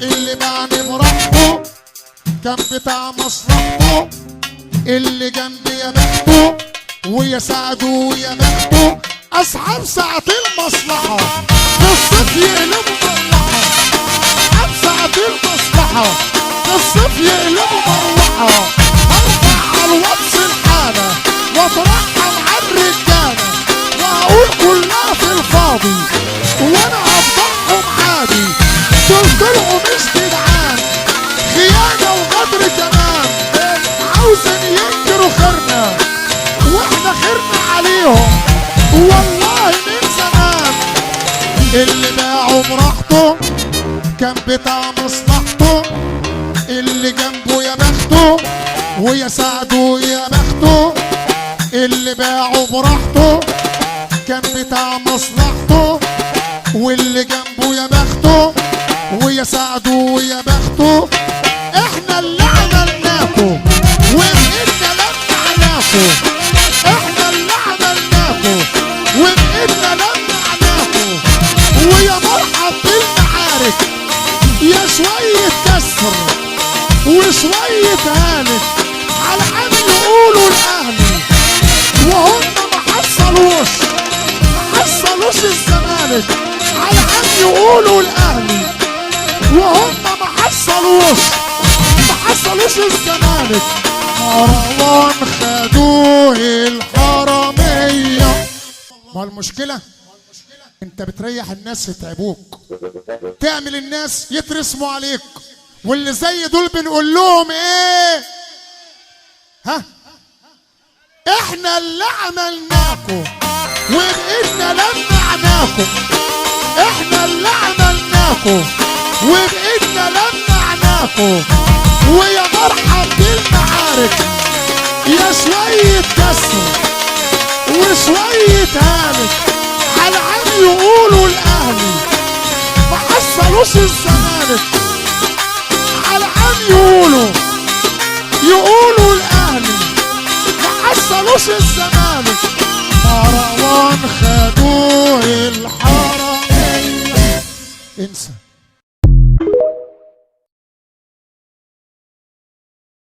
اللي باعني براحته كان بتاع مصلحته، اللي جنبي يا بخته ويا سعده ويا بخته. اصحاب ساعة المصلحة في الصيف يقلبوا مروحة، اصحاب ساعة المصلحة في الصيف يقلبوا مروحة. ارفع على الواتس الحالة واترحم على الرجالة واقول كلها في الفاضي وانا هفضحهم عادي. دول طلعوا مش جدعان، خيانة وغدر كمان، عاوزين ينكروا خيرنا واحنا خيرنا عليهم والله من زمان. اللي باعوا براحته كان بتاع مصلحته، اللي جنبه يا بخته ويا سعده يا بخته. اللي باعوا براحته كان بتاع مصلحته، واللي جنبه يا بخته ويا سعده ويا بخته. احنا اللي عملناكو وبإيدنا لمعناكو، احنا اللي عملناكو وبإيدنا لمعناكو. ويا مرحب بالمعارك يا شوية كسر وشوية هانك على عم يقولوا الاهلي وهم ما حصلوش الزمالك. على عم يقولوا الاهلي وهم ما حصلوش الزمالك. مروان خدوه الحرامية. ما المشكلة انت بتريح الناس يتعبوك، تعمل الناس يترسموا عليك، واللي زي دول بنقول لهم ايه؟ ها؟ احنا اللي عملناكم وبإيدنا لمعناكم، احنا اللي عملناكم وبإيدنا لمعناكم. ويا مرحب بالمعارك يا شوية كسر وشوية هانك على عم يقولوا الاهلي ما حصلوش الزمالك. على عم يقولوا الاهلي ما حصلوش الزمالك.